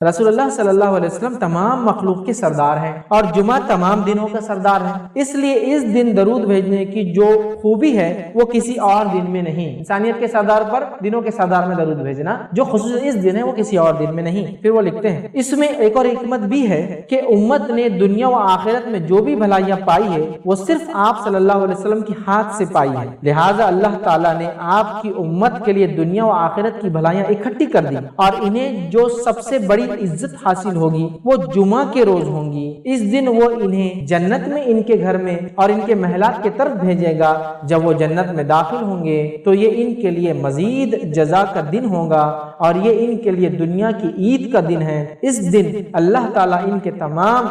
رسول اللہ صلی اللہ علیہ وسلم تمام مخلوق کے سردار ہیں اور جمعہ تمام دنوں کا سردار ہے، اس لیے اس دن درود بھیجنے کی جو خوبی ہے وہ کسی اور دن میں نہیں۔ انسانیت کے سردار پر دنوں کے سردار میں درود بھیجنا جو خصوص اس دن ہے وہ کسی اور دن میں نہیں۔ پھر وہ لکھتے ہیں اس میں ایک اور حکمت بھی ہے کہ امت نے دنیا و آخرت میں جو بھی بھلائیاں پائی ہے وہ صرف آپ صلی اللہ علیہ وسلم کی ہاتھ سے پائی ہے، لہٰذا اللہ تعالیٰ نے آپ کی امت کے لیے دنیا و آخرت کی بھلائیاں اکٹھی کر دی، اور انہیں جو سب سے بڑی عزت حاصل ہوگی وہ جمعہ کے روز ہوں گی۔ اس دن وہ انہیں جنت میں ان کے گھر میں اور ان کے محلات کی طرف بھیجے گا۔ جب وہ جنت میں داخل ہوں گے تو یہ ان کے لیے مزید جزا کا دن ہوگا اور یہ ان کے لیے دنیا کی عید کا دن ہے۔ اس دن اللہ تعالیٰ ان کے تمام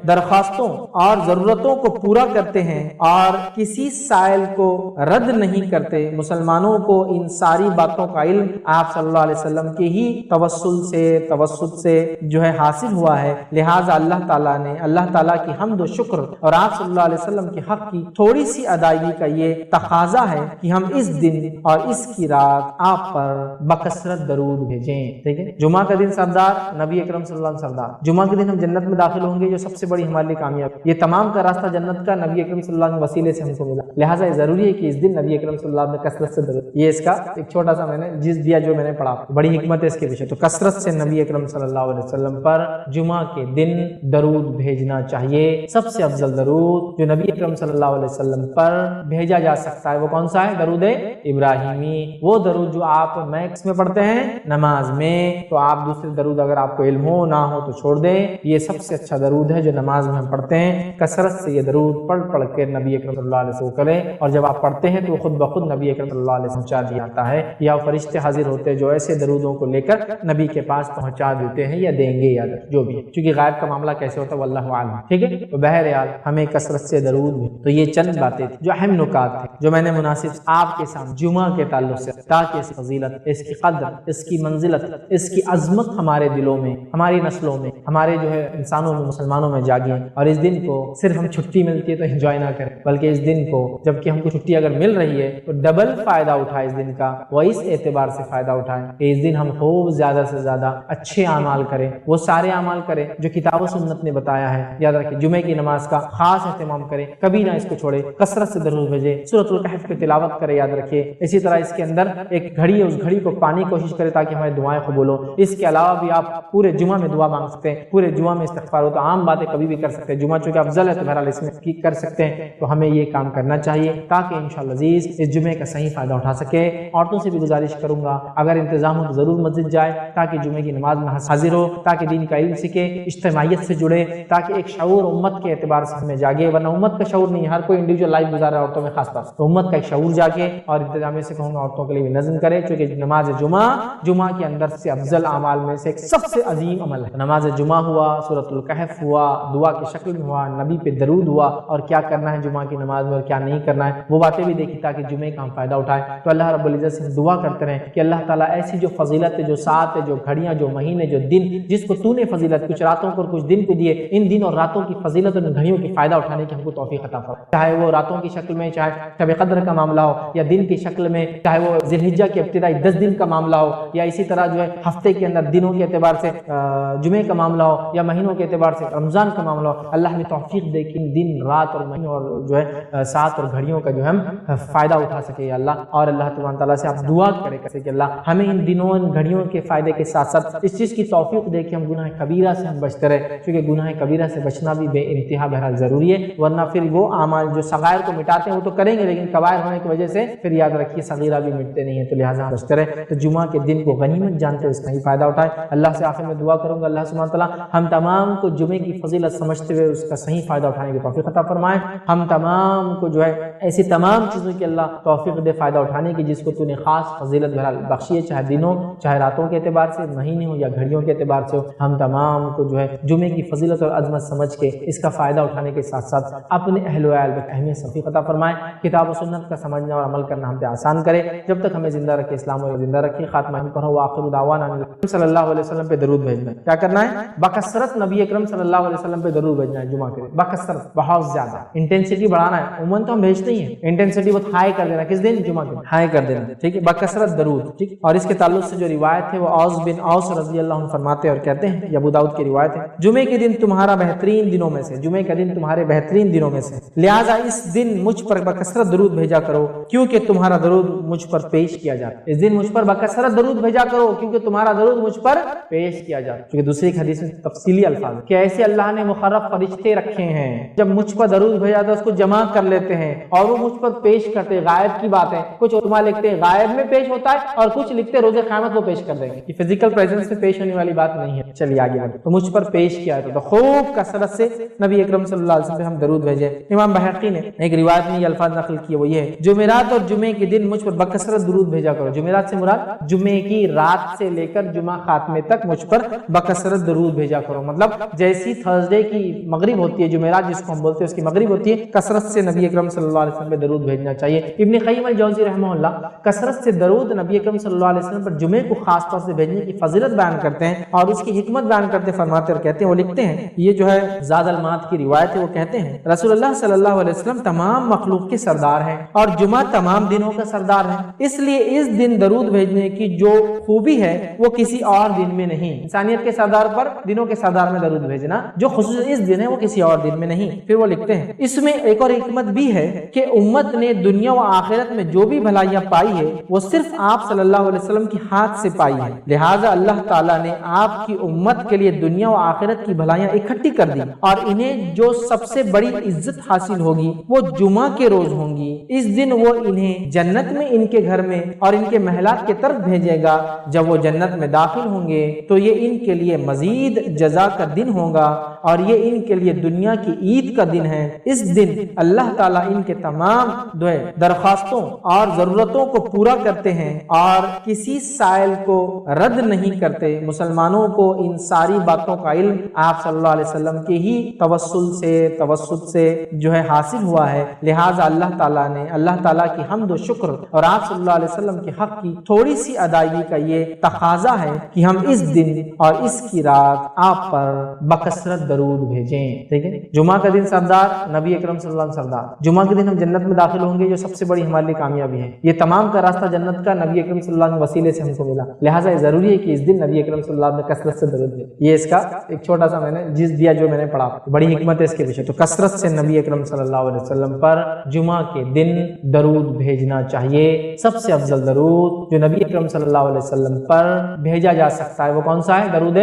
درخواستوں اور ضرورتوں کو پورا کرتے ہیں اور کسی سائل کو رد نہیں کرتے۔ مسلمانوں کو ان ساری باتوں کا علم آپ صلی اللہ علیہ وسلم کے ہی توسط سے جو ہے حاصل ہوا ہے، لہٰذا اللہ تعالیٰ کی حمد و شکر اور آپ صلی اللہ علیہ وسلم کے حق کی تھوڑی سی ادائیگی کا یہ تقاضا ہے کہ ہم اس دن اور اس کی رات آپ پر بکثرت درود بھیجیں۔ ٹھیک ہے، جمعہ کا دن سردار، نبی اکرم صلی اللہ علیہ وسلم سردار، جمعہ کے دن ہم جنت میں داخل ہوں گے جو سب سے بڑی ہمارے لیے کامیاب، یہ تمام کا راستہ جنت کا نبی اکرم صلی اللہ علیہ وسلم وسیلے سے ہم کو ملا، لہٰذا یہ ضروری ہے کہ اس دن نبی اکرم صلی اللہ علیہ وسلم نے کثرت سے درود، یہ اس کا ایک چھوٹا سا میں نے جس دیا جو میں نے پڑھا، بڑی حکمت ہے اس کے پیچھے، تو کثرت سے نبی اکرم صلی اللہ علیہ وسلم پر جمعہ کے دن درود بھیجنا چاہیے۔ سب سے افضل درود جو نبی اکرم صلی اللہ علیہ وسلم پر بھیجا جا سکتا ہے وہ کون سا ہے؟ درود ابراہیمی، وہ درود جو آپ میکس میں پڑھتے ہیں نماز میں، تو آپ دوسرے درود اگر آپ کو علم ہو نہ ہو تو چھوڑ دیں، یہ سب سے اچھا درود ہے جو نماز میں ہم پڑھتے ہیں۔ کثرت سے یہ درود پڑھ کے نبی اکرم صلی اللہ علیہ وسلم کریں، اور جب آپ پڑھتے ہیں تو خود بخود نبی اکرم صلی اللہ علیہ وسلم پہنچا دیا جاتا ہے، یا فرشتے حاضر ہوتے ہیں جو ایسے درودوں کو لے کر نبی کے پاس پہنچا دیتے ہیں یا دیں گے یا جو بھی، چونکہ غائب کا معاملہ کیسے ہوتا ہے واللہ اعلم۔ ٹھیک ہے، تو بہرحال ہمیں کثرت سے درود بھی، تو یہ چند باتیں تھیں جو اہم نکات تھے جو میں نے مناسب آپ کے سامنے جمعہ کے تعلق سے، تاکہ اس فضیلت، اس کی قدر، اس کی منزلت، اس کی عظمت ہمارے دلوں میں، ہماری نسلوں میں، ہمارے جو ہے انسانوں میں، مسلمانوں میں جاگیں، اور اس دن کو صرف ہم چھٹی ملتی ہے تو انجوائے نہ کریں، بلکہ اس دن کو جبکہ ہم کو چھٹی اگر مل رہی ہے تو ڈبل فائدہ اٹھائے اس دن کا، وہ اس اعتبار سے فائدہ اٹھائیں کہ اس دن ہم خوب زیادہ سے زیادہ اچھے اعمال کریں، وہ سارے اعمال کریں جو کتاب و سنت نے بتایا ہے۔ یاد رکھیں جمعے کی نماز کا خاص اہتمام کریں، کبھی نہ اس کو چھوڑے، کثرت سے درود بھیجیں، سورۃ الکہف کی تلاوت کریں، یاد رکھیے۔ اسی طرح اس کے اندر ایک گھڑی ہے، اس گھڑی کو پانی کوشش کریں تاکہ ہماری دعائیں قبول ہو۔ اس کے علاوہ بھی آپ پورے جمعہ میں دعا مانگ سکتے ہیں، پورے جمعہ میں استغفار ہو، تو عام باتیں کبھی بھی کر سکتے ہیں، جمعہ چونکہ افضل ہے تو بہرحال اس میں کر سکتے ہیں، تو ہمیں یہ کام کرنا چاہیے تاکہ انشاءاللہ عزیز اس جمعے کا صحیح فائدہ اٹھا سکے۔ عورتوں سے بھی گزارش کروں گا اگر انتظام ہو تو ضرور مسجد جائے تاکہ جمعے کی نماز میں حاضر ہو، تاکہ دین کا علم سیکھے، اجتماعیت سے جڑے، تاکہ ایک شعور امت کے اعتبار سے ہمیں جاگے، ورنہ امت کا شعور نہیں، ہر کوئی انڈیویجول لائف گزارا ہے عورتوں میں خاص طور سے، تو امت کا ایک شعور جاگے، اور انتظامیہ سے کہوں گا عورتوں کے لیے بھی نظم کرے، چونکہ نماز جمعہ کے اندر سے افضل اعمال میں سے ایک سب سے عظیم عمل ہے۔ نماز جمعہ ہوا، سورۃ الکہف ہوا، دعا کی شکل میں ہوا، نبی پہ درود ہوا، اور کیا کرنا ہے جمعہ کی نماز میں اور کیا نہیں کرنا ہے وہ باتیں بھی دیکھی تاکہ جمعے کا ہم فائدہ اٹھائیں۔ تو اللہ رب العزت سے دعا کرتے رہیں کہ اللہ تعالیٰ ایسی جو فضیلت ہے، جو ساتھ ہے، جو گھڑیاں، جو مہینے، جو دن جس کو تو نے فضیلت کچھ راتوں کو اور کچھ دن کو دیے، ان دن اور راتوں کی فضیلت اور گھڑیوں کی فائدہ اٹھانے کی ہم کو توفیق عطا فرمائے، چاہے وہ راتوں کی شکل میں، چاہے شب قدر کا معاملہ ہو، یا دن کی شکل میں، چاہے وہ ذی الحجہ کے ابتدائی 10 دن کا معاملہ ہو، یا اسی طرح جو ہے ہفتے کے اندر دنوں کے اعتبار سے جمعے کا معاملہ ہو، یا مہینوں کے اعتبار سے رمضان کا معاملہ ہو، اللہ ہمیں توفیق دے کہ ان دن، رات اور مہینوں اور جو ہے سات اور گھڑیوں کا جو ہم فائدہ اٹھا سکے یا اللہ۔ اور اللہ تبارک تعالیٰ سے آپ دعا کرے کہ اللہ ہمیں ان دنوں، ان گھڑیوں کے فائدے کے ساتھ ساتھ اس چیز کی توفیق دے کہ ہم گناہ کبیرہ سے ہم بچتے رہے، کیونکہ گناہ کبیرہ سے بچنا بھی بے انتہا بہرحال ضروری ہے، ورنہ پھر وہ اعمال جو صغائر کو مٹاتے ہیں وہ تو کریں گے، لیکن کبائر ہونے کی وجہ سے پھر یاد رکھیے صغیرہ بھی مٹتے نہیں ہیں، تو لہٰذا ہم بچتے رہے۔ تو جمعہ کے دن کو غنیمت جانتے ہوئے اس کا ہی فائدہ اٹھائے۔ اللہ سے آخر میں دعا کروں گا اللہ سبحانہ تعالیٰ ہم تمام کو جمعے کی فضیلت سمجھتے ہوئے اس کا صحیح فائدہ اٹھانے کی توفیق عطا فرمائے۔ ہم تمام کو جو ہے ایسی تمام چیزوں کی اللہ توفیق دے فائدہ اٹھانے کی جس کو تو نے خاص فضیلت بہرحال بخشی ہے، چاہے دنوں، چاہے راتوں کے اعتبار سے، مہینے ہو یا گھڑیوں کے اعتبار سے ہو، ہم تمام کو جو ہے جمعے کی فضیلت اور عظمت سمجھ کے اس کا فائدہ اٹھانے کے ساتھ ساتھ اپنے اہل و عیال پر اہمیت توفیق عطا فرمائے، کتاب و سنت کا سمجھنا اور عمل کرنا ہم پہ آسان کرے، جب تک ہمیں زندہ رکھے اسلام اور زندہ رکھے۔ خاتمہ پر ہو آخر دعوانا صلی اللہ علیہ وسلم پہ درود بھیجنا ہے، کیا کرنا ہے؟ بکثرت نبی اکرم صلی اللہ علیہ وسلم پہ درود بھیجنا ہے جمعہ کے دن، بکثرت، بہت زیادہ انٹینسٹی بڑھانا ہے، عموماً تو ہم بھیجتے ہی ہیں، انٹینسٹی بہت ہائی کر دینا، کس دن؟ جمعہ کے دن ہائی کر دینا، ٹھیک ہے، بکثرت درود، ٹھیک۔ اور اس کے تعلق سے جو روایت ہے وہ اوس بن اوس رضی اللہ عنہ فرماتے اور کہتے ہیں، یہ ابو داؤد کی روایت ہے، جمعے کے دن تمہارا بہترین دنوں میں سے، جمعے کا دن تمہارے بہترین دنوں میں سے، لہٰذا اس دن مجھ پر بکثرت درود بھیجا کرو کیونکہ تمہارا درود مجھ پر پیش کیا جاتا ہے۔ اس دن مجھ پر بکثرت درود بھیجا کرو کیونکہ تمہارا درود مجھ پر پیش کیا جاتا ہے۔ کیونکہ دوسری ایک حدیث میں تفصیلی الفاظ کہ ایسے اللہ نے مقرب فرشتے رکھے ہیں، جب مجھ پر درود بھیجا تو اس کو جمع کر لیتے ہیں اور وہ مجھ پر پیش کرتے ہیں۔ غائب کی بات ہے، کچھ علماء لکھتے ہیں غائب میں پیش ہوتا ہے اور کچھ لکھتے روز قیامت وہ پیش کر دیں گے، یہ فزیکل پریزنس میں پیش ہونے والی بات نہیں ہے۔ چلیے آگے بڑھیں، تو مجھ پر پیش کیا ہے تو خوب کثرت سے نبی اکرم صلی اللہ علیہ وسلم پہ ہم درود بھیجیں۔ امام بحقی نے ایک روایت میں یہ الفاظ نقل کیے، وہ یہ ہے، جمعرات اور جمعے کے دن مجھ پر بکثرت درود بھیجا کرو۔ جمعرات سے مراد جمعے کی رات سے لے کر جمعہ خاتمے تک مجھ پر بکثرت درود بھیجا کرو، مطلب جیسی تھرسڈے کی مغرب ہوتی ہے، جمعرات جس کو ہم بولتے ہیں اس کی مغرب ہوتی ہے، کثرت سے نبی اکرم صلی اللہ علیہ وسلم پہ درود بھیجنا چاہیے۔ ابن قیم الجوزی رحمہ اللہ کثرت سے درود نبی اکرم صلی اللہ علیہ وسلم پر جمعے کو خاص طور سے بھیجنے کی فضیلت بیان کرتے ہیں اور اس کی حکمت بیان کرتے فرماتے اور کہتے ہیں، وہ لکھتے ہیں، یہ جو ہے زاد المعاد کی روایت ہے، وہ کہتے ہیں رسول اللہ صلی اللہ علیہ وسلم تمام مخلوق کے سردار ہیں اور جمعہ تمام دنوں کا سردار ہے، اس لیے اس دن درود بھیجنے کی جو خوبی ہے وہ کسی اور دن میں نہیں۔ انسانیت کے سردار پر دنوں کے سردار میں درود بھیجنا جو خصوص اس دن ہے وہ کسی اور دن میں نہیں۔ پھر وہ لکھتے ہیں، اس میں ایک اور حکمت بھی ہے کہ امت نے دنیا و آخرت میں جو بھی بھلائیاں پائی ہے وہ صرف آپ صلی اللہ علیہ وسلم کے ہاتھ سے پائی ہے، لہٰذا اللہ تعالیٰ نے آپ کی امت کے لیے دنیا و آخرت کی بھلائیاں اکٹھی کر دی اور انہیں جو سب سے بڑی عزت حاصل ہوگی وہ جمعہ کے روز ہوں گی۔ اس دن وہ انہیں جنت میں ان کے گھر میں اور ان کے محلات کی طرف بھیجے گا، جب وہ جنت میں داخل ہوں گے تو یہ ان کے لیے مزید جزا کا دن ہوگا اور یہ ان کے لیے دنیا کی عید کا دن ہے۔ اس دن اللہ تعالیٰ ان کے تمام درخواستوں اور ضرورتوں کو پورا کرتے ہیں اور کسی سائل کو رد نہیں کرتے۔ مسلمانوں کو ان ساری باتوں کا علم آپ صلی اللہ علیہ وسلم کے ہی توسط سے جو ہے حاصل ہوا ہے، لہٰذا اللہ تعالیٰ کی حمد و شکر اور آپ صلی اللہ علیہ وسلم کے حق کی تھوڑی سی ادائیگی کا یہ تقاضا ہے کہ ہم اس دن اور اس کی رات آپ پر بکثرت درود بھیجیں۔ ٹھیک ہے، جمعہ کا دن سردار، نبی اکرم صلی اللہ علیہ وسلم سردار، جمعہ کے دن ہم جنت میں داخل ہوں گے جو سب سے بڑی ہمارے لیے کامیابی ہے۔ یہ تمام کا راستہ جنت کا نبی اکرم صلی اللہ علیہ وسلم وسیلے سے ہم کو ملا، لہٰذا یہ ضروری ہے کہ اس دن نبی اکرم صلی اللہ علیہ وسلم نے کثرت سے درود بھیجیں۔ یہ اس کا ایک چھوٹا سا میں نے جز دیا جو میں نے پڑھا، بڑی حکمت ہے اس کے پیچھے۔ تو کثرت سے نبی اکرم صلی اللہ علیہ وسلم پر جمعہ کے دن درود بھیجنا چاہیے۔ سب سے افضل درود جو نبی اکرم صلی اللہ علیہ وسلم پر بھیجا جا سکتا ہے وہ کون سا ہے؟ درود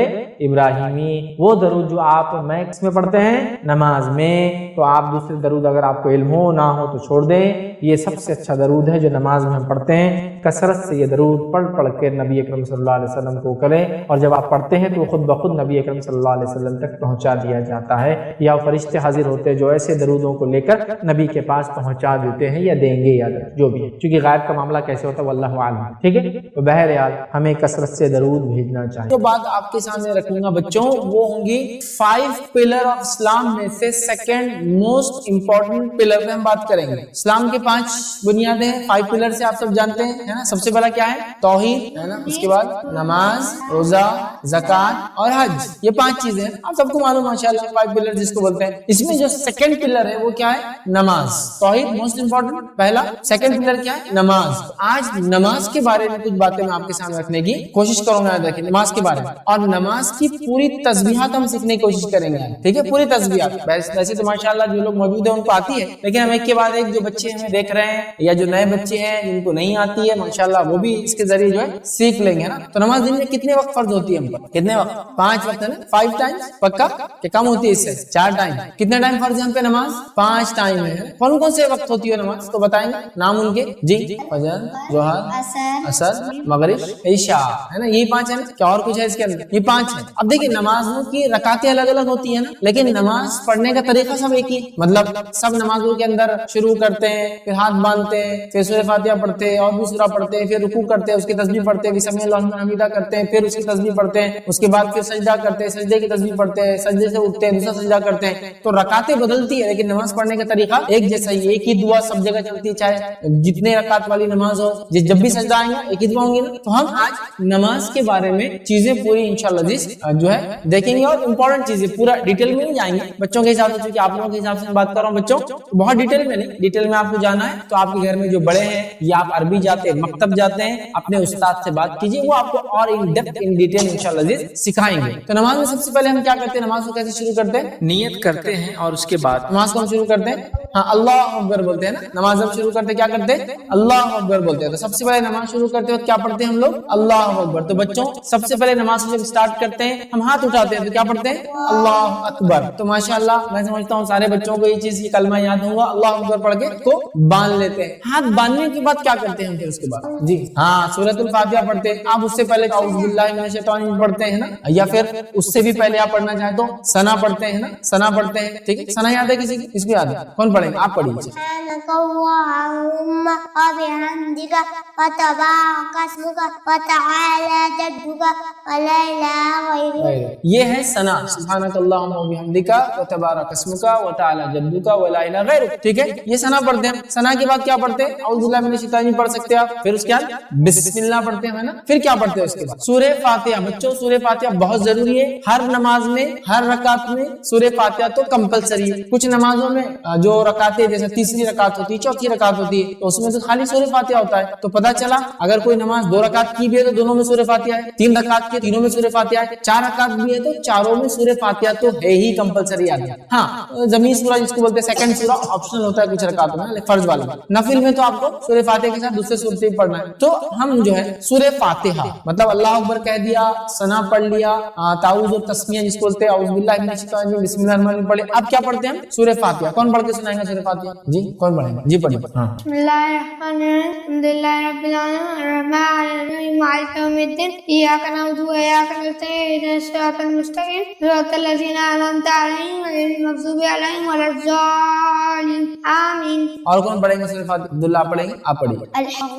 ابراہیمی، وہ درود جو آپ میکس میں پڑھتے ہیں نماز میں، تو آپ دوسرے درود اگر آپ کو علم ہو نہ ہو تو چھوڑ دیں، یہ سب سے اچھا درود ہے جو نماز میں ہم پڑھتے ہیں۔ کثرت سے یہ درود پڑھ کے نبی اکرم صلی اللہ علیہ وسلم کو کریں، اور جب آپ پڑھتے ہیں تو خود بخود نبی اکرم صلی اللہ علیہ وسلم تک پہنچا دیا جاتا ہے، یا فرشتے حاضر ہوتے ہیں جو ایسے درودوں کو لے کر نبی کے پاس پہنچا دیتے ہیں یا دیں گے یا جو بھی ہے، کیونکہ غائب کا معاملہ کیسے ہوتا ہے واللہ اعلم۔ ٹھیک ہے، تو بہرحال ہمیں کثرت سے درود بھیجنا چاہیے۔ جو بات آپ کے سامنے رکھوں گا بچوں وہ ہوں گی 5 پلر آف اسلام میں سے سیکنڈ موسٹ امپورٹنٹ پلر پہ ہم بات کریں گے۔ اسلام کے 5 بنیادیں ہیں، 5 پلر سے آپ سب جانتے ہیں، ہے نا؟ سب سے بڑا کیا ہے؟ توحید، ہے نا؟ اس کے بعد نماز، روزہ، زکات اور حج، یہ 5 چیزیں ہیں، آپ سب کو معلوم ماشاءاللہ 5 پلر جس کو بولتے ہیں۔ اس میں جو سیکنڈ پلر ہے وہ کیا ہے؟ نماز۔ توحید موسٹ امپورٹنٹ پہلا، سیکنڈ پلر کیا ہے؟ نماز۔ آج نماز کے بارے میں کچھ باتیں میں آپ کے سامنے رکھنے کی کوشش کروں گا، دیکھیں نماز کے بارے میں، اور نماز کی پوری تسبیحات ہم سیکھنے کی کوشش کریں گے، ٹھیک ہے؟ پوری تسبیحات ویسے تو ماشاءاللہ جو لوگ موجود ہیں ان کو آتی ہے، لیکن ہم ایک کے بعد ایک جو بچے ہمیں دیکھ رہے ہیں یا جو نئے بچے ہیں جن کو نہیں آتی ہے ماشاءاللہ وہ بھی اس کے ذریعے جو ہے سیکھ لیں گے نا۔ تو نماز دن میں کتنے وقت فرض ہوتی ہے ہم پر؟ کتنے وقت؟ 5 وقت ہے نا؟ 5 ٹائمز پکا کہ کم ہوتی ہے اس سے؟ 4 ٹائم۔ کتنے ٹائم فرض ہے ہم پہ نماز؟ 5 ٹائم ہے۔ کون سے وقت ہوتی ہے نماز تو بتائیں گے نام ان کے؟ جی، فجر، ظہر، عصر، مغرب، عشاء، ہے نا؟ یہی 5 ہے نا؟ کیا اور کچھ ہے اس کے اندر؟ یہ 5 ہے۔ اب دیکھیں نمازوں کی رکعتیں الگ الگ ہوتی ہیں نا، لیکن نماز پڑھنے کا طریقہ سب ایک ہی، مطلب سب نمازوں کے اندر شروع کرتے ہیں، پھر ہاتھ باندھتے ہیں، پھر سورہ فاتحہ پڑھتے ہیں اور بھی سورہ پڑھتے ہیں، پھر رکوع کرتے ہیں، اس کی تسبیح پڑھتے ہیں، پھر سمیع اللہ لمن حمیدہ کرتے ہیں، پھر اس کی تسبیح پڑھتے ہیں، اس کے بعد پھر سجدہ کرتے ہیں، سجدے کی تسبیح پڑھتے ہیں، سجدے سے اٹھتے ہیں، دوسرا سجدہ کرتے ہیں۔ تو رکعتیں بدلتی ہے لیکن نماز پڑھنے کا طریقہ ایک جیسا ہی، ایک ہی دعا سب جگہ چلتی ہے، چاہے جتنے رکعت والی نماز ہو، جب بھی سجدہ آئیں گا ایک ہی دعا ہوں گی نا۔ تو ہم آج نماز کے بارے میں چیزیں پوری انشاءاللہ جو ہے دیکھیں گے، اور امپورٹنٹ چیزیں پورا ڈیٹیل میں نہیں جائیں گے بچوں کے حساب سے، کیونکہ آپ لوگوں کے حساب سے میں بات کر رہا ہوں بچوں، بہت ڈیٹیل میں نہیں، ڈیٹیل میں آپ کو جانا ہے تو آپ کے گھر میں جو بڑے ہیں یا آپ عربی جاتے مکتب جاتے ہیں, اپنے استاد سے بات کیجیے, وہ آپ کو اور ان ڈیپتھ ان ڈیٹیل انشاءاللہ سکھائیں گے. تو نماز میں سب سے پہلے ہم کیا کرتے ہیں, نماز کو کیسے شروع کرتے ہیں؟ نیت کرتے ہیں اور اس کے بعد نماز کو ہم شروع کرتے ہیں, ہاں اللہ اکبر بولتے ہیں نا. نماز ہم شروع کرتے کیا کرتے ہیں؟ اللہ اکبر بولتے ہیں. تو سب سے پہلے نماز شروع کرتے وقت کیا پڑھتے ہیں ہم لوگ؟ اللہ اکبر. تو بچوں سب سے پہلے نماز جب اسٹارٹ کرتے ہیں ہم ہاتھ اٹھاتے ہیں تو کیا پڑھتے ہیں؟ اللہ اکبر. تو ماشاءاللہ میں سمجھتا ہوں سارے بچوں کو یہ چیز یہ کلمہ یاد ہوگا, اللہ اکبر پڑھ کے کو باندھ لیتے ہیں. ہاتھ باندھنے کے بعد کیا کرتے ہیں ہم پھر اس کے بعد؟ جی ہاں سورۃ الفاتحہ پڑھتے ہیں. آپ اس سے پہلے اعوذ باللہ من الشیطان الرجیم پڑھتے ہیں نا, یا پھر اس سے بھی پہلے آپ پڑھنا چاہیں تو ثنا پڑھتے ہیں نا, ثنا پڑھتے ہیں. ٹھیک ہے, ثنا یاد ہے کسی کی؟ اس کو یاد ہے, کون پڑھیں گے؟ آپ پڑھیے. سبحانك اللهم وبحمدك وتبارك اسمك وتعالى جدك ولا اله غيرك. یہ ہے ثنا, سبحانک اللہم وبحمدک وتبارک اسمک وتعالی جدک ولا الہ غیرک. ٹھیک ہے, یہ ثنا پڑھتے ہیں. ثنا کے بعد کیا پڑھتے ہیں؟ اعوذ باللہ من الشیطان الرجیم پڑھ سکتے ہیں آپ. پھر اس کے بعد بسم اللہ پڑھتے ہیں نا. پھر کیا پڑھتے ہیں اس کے بعد؟ سورہ فاتحہ. بچوں سورہ فاتحہ بہت ضروری ہے. ہر نماز میں ہر رکعت میں سورہ فاتحہ تو کمپلسری ہے. کچھ نمازوں میں جو رکعتیں جیسے تیسری رکعت ہوتی ہے, چوتھی رکعت ہوتی ہے, تو اس میں تو خالی سورہ فاتحہ ہوتا ہے. تو پتہ چلا اگر کوئی نماز 2 رکعت کی بھی ہے تو دونوں میں سورہ فاتحہ ہے, 3 رکعت کی تینوں میں سورہ فاتحہ ہے, 4 رکعت بھی ہے تو چاروں میں سورہ فاتحہ تو ہے ہی کمپلسری آدمی. ہاں زمین سورہ جس کو بولتے ہیں سیکنڈ سورہ آپشنل ہوتا ہے کچھ رکعتوں میں, فرض والا. نفل میں تو آپ کو سورہ فاتحہ کے ساتھ دوسرے سورتیں بھی پڑھنا ہے. تو ہم جو ہے سورہ فاتحہ مطلب اللہ اکبر کہہ دیا, ثنا پڑھ لیا, تعوذ اور تسمیہ جس کو بولتے ہیں اعوذ باللہ من الشیطان الرجیم بسم اللہ الرحمن الرحیم پڑھے. اب کیا پڑھتے ہیں ہم؟ سورہ فاتحہ. کون پڑھ کے سنائیں گے سورہ فاتحہ؟ جی کون پڑھیں گے؟ جی پڑھیے. ہاں بسم اللہ الرحمن الرحیم الحمد للہ رب العالمین الرحمن الرحیم مالک یوم الدین ایاک نعبد و ایاک نستعین اهدنا الصراط المستقیم صراط الذین انعمت علیہم غیر المغضوب علیہم ولا الضالین آمین. اور کون پڑھیں گے سورہ فاتحہ؟ عبداللہ آپ پڑھیں گے, آپ پڑھیے. الرحمن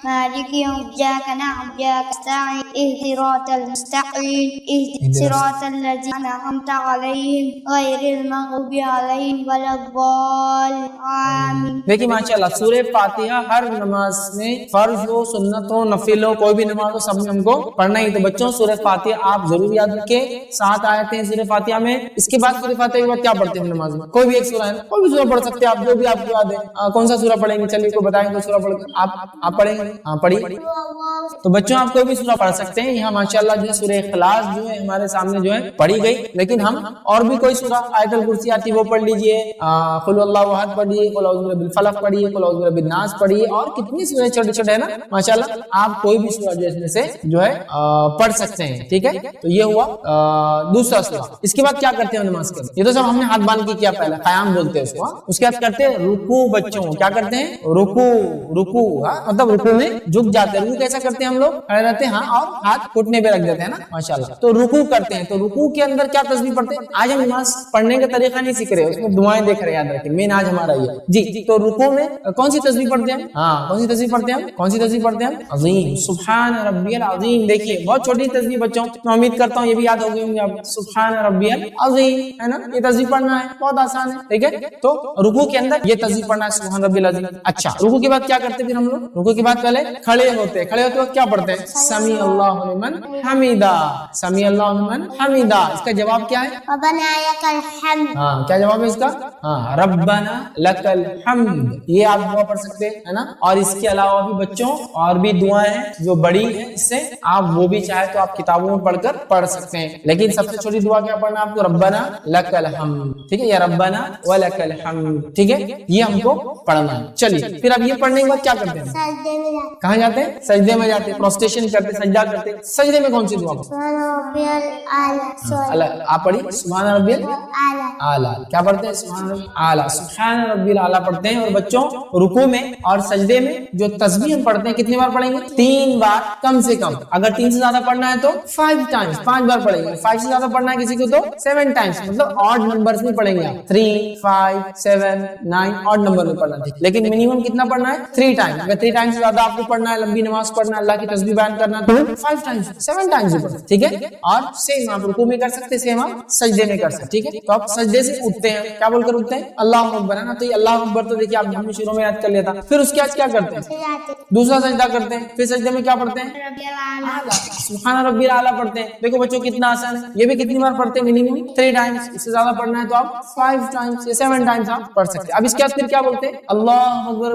مالک یوم ایاک نعبد و ایاک نستعین اهدنا المستقیم اهدنا الصراط الذین انعمت علیہم غیر المغضوب علیہم ولا الضالین آمین. دیکھیے ماشاءاللہ سورہ فاتحہ ہر نماز میں فرض ہو, سنت ہو, نفل ہو, کوئی بھی نماز ہو, سب میں ہم کو پڑھنا ہی. تو بچوں سورہ فاتحہ آپ ضرور یاد رکھیں. 7 آیتیں ہیں سورہ فاتحہ میں. اس کے بعد سورہ فاتحہ کے بعد کیا پڑھتے ہیں ہم نماز میں؟ کوئی بھی ایک سورہ ہے, کوئی بھی سورہ پڑھ سکتے ہیں آپ, جو بھی آپ کو یاد ہے. کون سا سورہ پڑھیں گے؟ چلیے کوئی بتائیں گے سورہ پڑھ کے آپ پڑھیں گے. ہاں پڑھیے. تو بچوں آپ کوئی بھی سورہ پڑھ سکتے ہیں. یہاں ماشاءاللہ جو ہے سورہ اخلاص جو ہے ہمارے سامنے جو ہے پڑھی گئی, لیکن ہم اور بھی کوئی سورہ آیت الکرسی آتی وہ پڑھ لیجئے, قل اللہ احد پڑھیے, قل اعوذ برب الفلق پڑھیے, قل اعوذ برب الناس پڑھیے, اور کتنی سورہ چھوٹے چھوٹے ہیں نا ماشاءاللہ. آپ کوئی بھی سورہ جو اس میں سے جو ہے پڑھ سکتے ہیں. ٹھیک ہے, تو یہ ہوا دوسرا سورہ. اس کے بعد کیا کرتے ہیں نماز کے؟ یہ تو سب ہم نے ہاتھ باندھ کے کیا, پہلا قیام بولتے ہیں اس کو. اس کے بعد کرتے ہیں رکوع. بچوں کیا کرتے ہیں؟ رکوع مطلب رکوع میں جھک جاتے ہیں. رکوع کیسا کرتے ہیں ہم لوگ؟ کھڑے رہتے ہیں اور ہاتھ گھٹنے پہ رکھ دیتے ہیں نا ماشاءاللہ. تو رکوع کرتے ہیں. تو رکوع کے اندر کیا تسبیح پڑھتے ہیں؟ آج ہم نماز پڑھنے کا طریقہ نہیں سیکھ رہے, اس میں دعائیں دیکھ رہے, یاد رکھیں مین آج ہمارا یہ. جی تو رکوع میں کون سی تسبیح پڑھتے ہیں؟ ہاں کون سی تسبیح پڑھتے ہیں؟ کون سی تسبیح پڑھتے ہیں؟ عظیم, سبحان ربی العظیم. دیکھیے بہت چھوٹی تسبیح بچوں, میں امید کرتا ہوں یہ بھی یاد ہو گئی ہوں گے آپ. سبحان ربی العظیم ہے نا, یہ تسبیح پڑھنا ہے, بہت آسان ہے. ٹھیک ہے, تو رکوع کے اندر یہ تسبیح پڑھنا ہے سبحان ربی العظیم. اچھا رکوع کے بعد کیا کرتے ہیں پھر ہم لوگ؟ رکوع کے بعد پہلے کھڑے ہوتے وقت کیا پڑھتے ہیں؟ سمیع اللہ لمن حمیدہ. سمیع اللہ لمن حمیدہ. اس کا جواب کیا ہے؟ ربنا لک الحمد. ہاں کیا جواب ہے اس کا؟ ہاں ربنا لک الحمد. یہ آپ دعا پڑھ سکتے ہیں نا. اور اس کے علاوہ بھی بچوں اور بھی دعائیں ہیں جو بڑی ہیں, اس سے آپ وہ بھی چاہے تو آپ کتابوں میں پڑھ کر پڑھ سکتے ہیں. لیکن سب سے چھوٹی دعا کیا پڑھنا آپ کو؟ ربنا لک الحمد. ٹھیک ہے, یا ربنا ولک الحمد. ٹھیک ہے, یہ ہم کو پڑھنا ہے. چلیے پھر اب یہ پڑھنے کے بعد کیا کرتے ہیں؟ سجدے میں جاتے کہاں جاتے ہیں؟ سجدے میں جاتے ہیں, پروسٹیشن کرتے, سجدہ کرتے. سجدے میں کون سی دعا؟ سبحان ربی الاعلی. آپ پڑھیے سبحان ربی اعلیٰ. کیا پڑھتے ہیں؟ سبحان ربی اعلیٰ. سبحان ربی الاعلیٰ پڑھتے ہیں. اور بچوں رکوع میں اور سجدے میں جو تسبیح ہم پڑھتے ہیں کتنی بار پڑھیں گے؟ 3 بار کم سے کم. اگر 3 سے زیادہ پڑھنا ہے تو 5 ٹائمز, 5 بار پڑھیں گے. 5 سے زیادہ پڑھنا ہے کسی کو تو 7 ٹائمز, مطلب آڈ نمبرز میں پڑھیں گے آپ. 3 5 7 9 آڈ نمبر میں پڑھنا ہے. لیکن منیمم کتنا پڑھنا ہے؟ 3 ٹائمز. اگر 3 ٹائمز سے زیادہ آپ کو پڑھنا ہے, لمبی نماز پڑھنا ہے, اللہ کی تسبیح بیان کرنا تو 5 ٹائمز 7 ٹائمز بھی پڑھیں. ٹھیک ہے, اور سیم آپ رکوع میں کر سکتے, سیم آپ سجدے میں کر سکتے. ٹھیک ہے, تو آپ سجدے سے اٹھتے ہیں, کیا بول کر اٹھتے ہیں؟ اللہ اکبر ہے نا. تو یہ اللہ اکبر تو دیکھیے آپ ہم نے شروع میں یاد کر لیا تھا. پھر اس کے بعد کیا کرتے ہیں؟ دوسرا سجدہ کرتے ہیں. پھر سجدے میں کیا پڑھتے ہیں؟ ربی الاعلی. سبحان ربی الاعلیٰ پڑھتے ہیں. دیکھو بچوں کتنا آسان ہے. یہ بھی کتنی بار پڑھتے ہیں؟ Minimum 3 Times. اس سے زیادہ پڑھنا ہے تو آپ 5 ٹائمز یا 7 ٹائمز آپ پڑھ سکتے ہیں. اب اس کے بعد پھر کیا بولتے ہیں؟ اللہ اکبر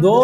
2